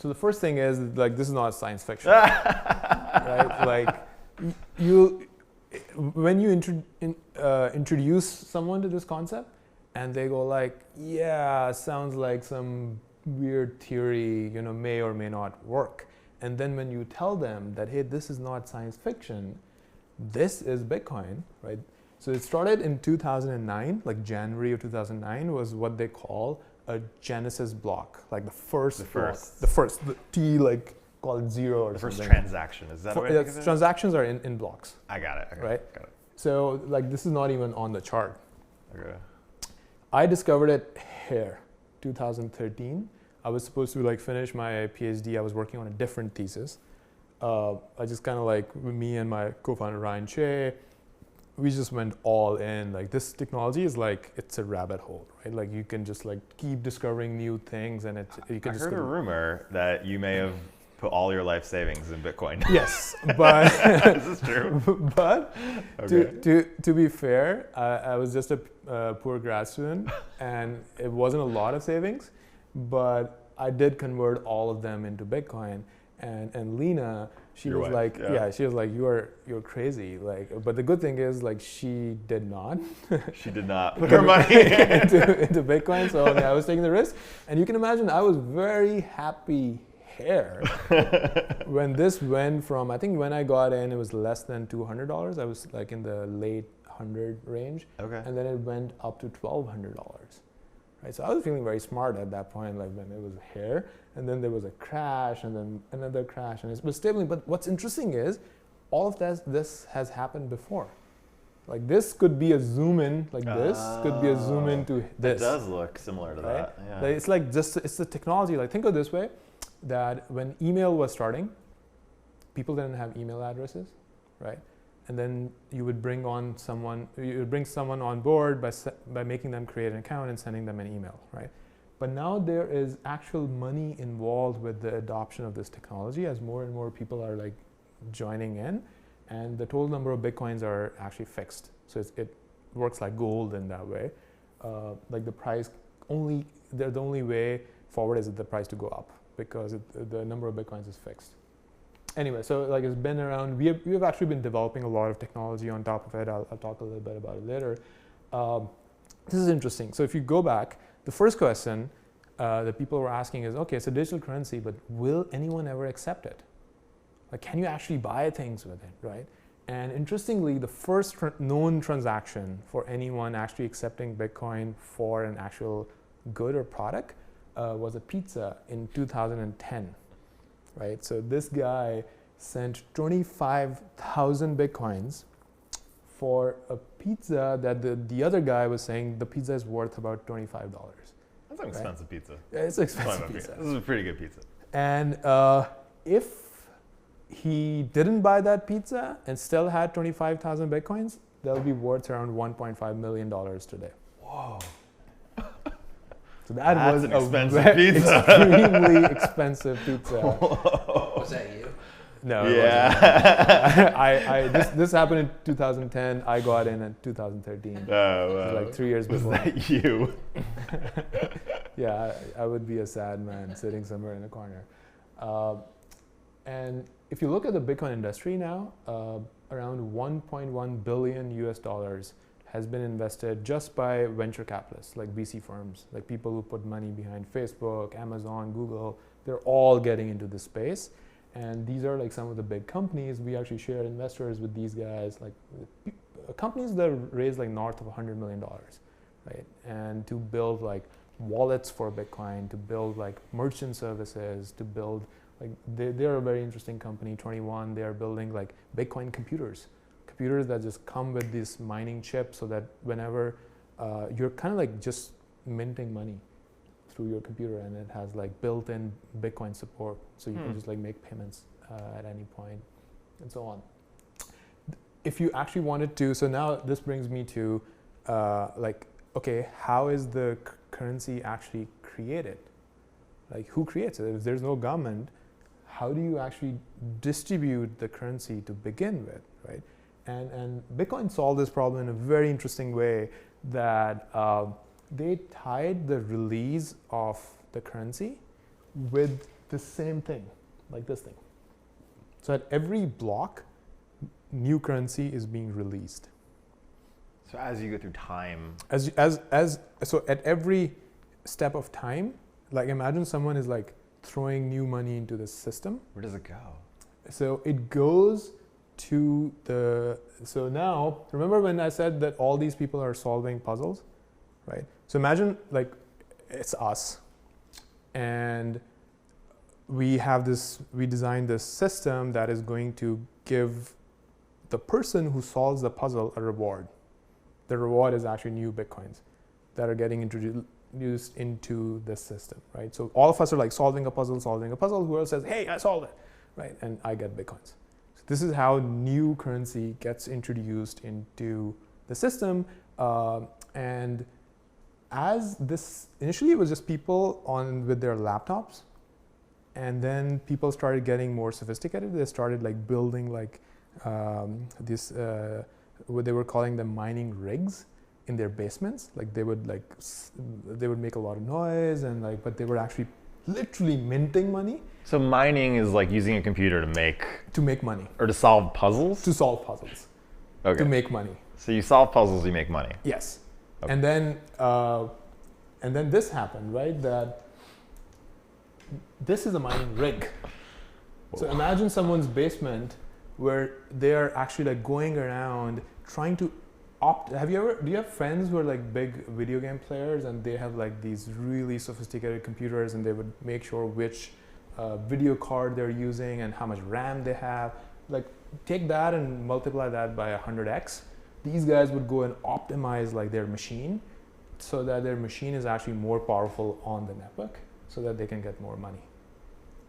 So the first thing is like this is not science fiction, right? Like you, when you introduce someone to this concept, and they go like, yeah, sounds like some weird theory, may or may not work. And then when you tell them that, hey, this is not science fiction, this is Bitcoin, right? So it started in 2009, like January of 2009 was what they call a Genesis block, like the first, the T, like call it zero or the something. first transaction, is that right? Transactions are in blocks. I got it. Okay. Right? Got it. So like this is not even on the chart. Okay. I discovered it here, 2013. I was supposed to like finish my PhD. I was working on a different thesis. I just kind of like, me and my co-founder Ryan Che, we just went all in. Like this technology is like, it's a rabbit hole, right? Like you can just like keep discovering new things, and you can I just heard a rumor that you may have put all your life savings in Bitcoin. Yes, but is this true? But okay. to be fair, I was just a poor grad student, and it wasn't a lot of savings, but I did convert all of them into Bitcoin. And Lena, she Your was wife, like, yeah. she was like, you're crazy. Like, but the good thing is, like, she did not. She did not put her money into Bitcoin. So I was taking the risk, and you can imagine I was very happy here when this went from, I think when I got in, it was less than $200. I was like in the late 100 range, Okay. and then it went up to $1,200. Right, so I was feeling very smart at that point, like when it was here, and then there was a crash, and then another crash, and it was stable. But what's interesting is, all of this has happened before. Like this could be a zoom in, like this could be a zoom into this. It does look similar to right? that. Yeah. Like it's like it's the technology. Like think of it this way, that when email was starting, people didn't have email addresses, right? And then you would bring someone on board by making them create an account and sending them an email, right? But now there is actual money involved with the adoption of this technology as more and more people are like joining in, and the total number of Bitcoins are actually fixed. So it works like gold in that way. Like the price the only way forward is the price to go up, because the number of Bitcoins is fixed. Anyway, so like it's been around, we have actually been developing a lot of technology on top of it. I'll talk a little bit about it later. This is interesting. So if you go back, the first question that people were asking is, okay, it's a digital currency, but will anyone ever accept it? Like, can you actually buy things with it, right? And interestingly, the first known transaction for anyone actually accepting Bitcoin for an actual good or product was a pizza in 2010. Right, so this guy sent 25,000 Bitcoins for a pizza that the other guy was saying the pizza is worth about $25. That's an expensive pizza. It's expensive pizza. This is a pretty good pizza. And if he didn't buy that pizza and still had 25,000 Bitcoins, they'll be worth around $1.5 million today. Whoa. So that's was an expensive pizza. Extremely expensive pizza. Was that you? No. Yeah. This happened in 2010. I got in 2013. Oh, like 3 years before. Was that you? Yeah, I would be a sad man sitting somewhere in a corner. And if you look at the Bitcoin industry now, around 1.1 billion US dollars has been invested just by venture capitalists, like VC firms, like people who put money behind Facebook, Amazon, Google. They're all getting into this space. And these are like some of the big companies. We actually share investors with these guys, like companies that raise like north of $100 million, right? And to build like wallets for Bitcoin, to build like merchant services, to build like, they're a very interesting company, 21. They are building like Bitcoin computers that just come with this mining chip, so that whenever you're kind of like just minting money through your computer, and it has like built-in Bitcoin support, so you can just like make payments at any point and so on. If you actually wanted to, so now this brings me to like, okay, how is the currency actually created? Like, who creates it? If there's no government, how do you actually distribute the currency to begin with, right? And Bitcoin solved this problem in a very interesting way, that they tied the release of the currency with the same thing, like this thing. So at every block, new currency is being released. So as you go through time, So at every step of time, like imagine someone is like throwing new money into the system. where does it go? So it goes to so now, remember when I said that all these people are solving puzzles, right? So imagine like it's us, and we designed this system that is going to give the person who solves the puzzle a reward. The reward is actually new Bitcoins that are getting introduced into the system, right? So all of us are like solving a puzzle. Who else says, hey, I solved it, right? And I get Bitcoins. So this is how new currency gets introduced into the system. And as this, initially it was just people with their laptops. And then people started getting more sophisticated. They started like building like what they were calling them mining rigs in their basements. Like they would make a lot of noise and like, but they were actually literally minting money. So mining is like using a computer to make money or to solve puzzles. To solve puzzles. Okay. To make money. So you solve puzzles, you make money. Yes. Okay. And then this happened, right? That this is a mining rig. So imagine someone's basement where they are actually like going around trying to do you have friends who are like big video game players and they have like these really sophisticated computers and they would make sure which video card they're using and how much RAM they have? Like take that and multiply that by 100x. These guys would go and optimize like their machine so that their machine is actually more powerful on the network so that they can get more money,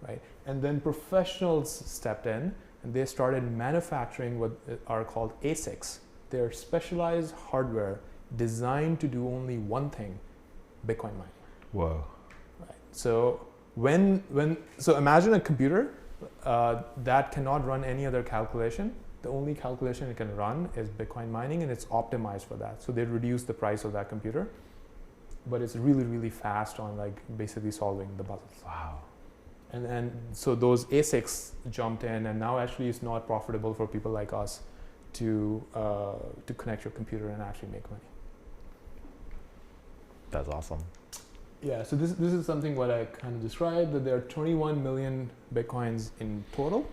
right? And then professionals stepped in and they started manufacturing what are called ASICs. They're specialized hardware designed to do only one thing, Bitcoin mining. Whoa. Right. So so imagine a computer that cannot run any other calculation. The only calculation it can run is Bitcoin mining and it's optimized for that. So they reduce the price of that computer, but it's really, really fast on like basically solving the puzzles. Wow. And so those ASICs jumped in and now actually it's not profitable for people like us to connect your computer and actually make money. That's awesome. Yeah, so this is something what I kind of described, that there are 21 million Bitcoins in total.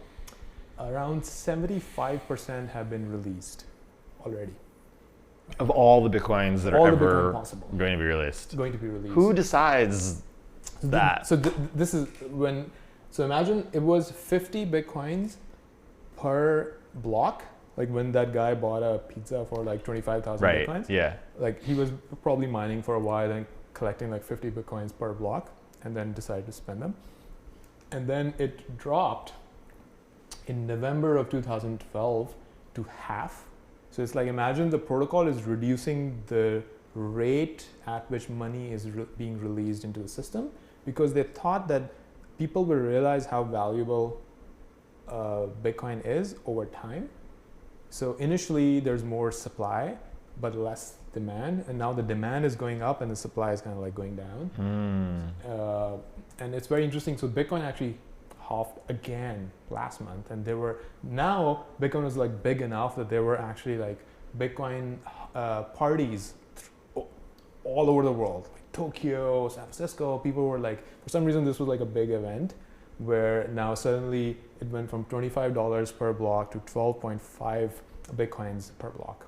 Around 75% have been released already. Of all the Bitcoins that All are the Bitcoin ever possible. going to be released. Going to be released. Who decides that? This is when, so imagine it was 50 Bitcoins per block. Like when that guy bought a pizza for like 25,000 right. Bitcoins. Yeah. Like he was probably mining for a while and collecting like 50 Bitcoins per block and then decided to spend them. And then it dropped in November of 2012 to half. So it's like, imagine the protocol is reducing the rate at which money is being released into the system because they thought that people will realize how valuable Bitcoin is over time. So initially there's more supply, but less demand. And now the demand is going up and the supply is kind of like going down. And it's very interesting. So Bitcoin actually halved again last month. And now Bitcoin was like big enough that there were actually like Bitcoin parties all over the world, like Tokyo, San Francisco. People were like, for some reason, this was like a big event where now suddenly it went from $25 per block to 12.5 Bitcoins per block.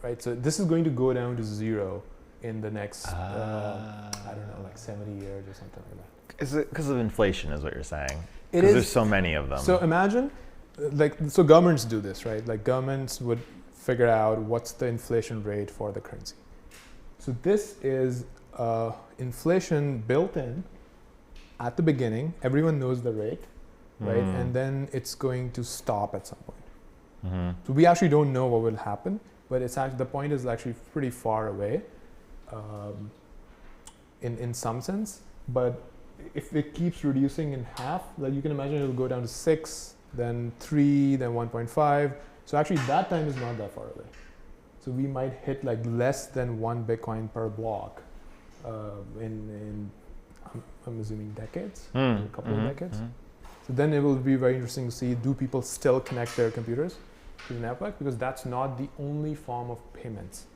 Right, so this is going to go down to zero in the next, I don't know, like 70 years or something like that. Is it because of inflation is what you're saying? It Because is. there's so many of them. So imagine, so governments do this, right? Like governments would figure out what's the inflation rate for the currency. So this is inflation built in at the beginning. Everyone knows the rate, right? And then it's going to stop at some point. So we actually don't know what will happen, but it's actually, the point is actually pretty far away in some sense. But if it keeps reducing in half, like you can imagine it'll go down to 6, then 3, then 1.5. So actually that time is not that far away. So we might hit like less than 1 Bitcoin per block in I'm assuming decades, Mm. a couple of decades. Mhm. So then it will be very interesting to see, do people still connect their computers to the network? Because that's not the only form of payments.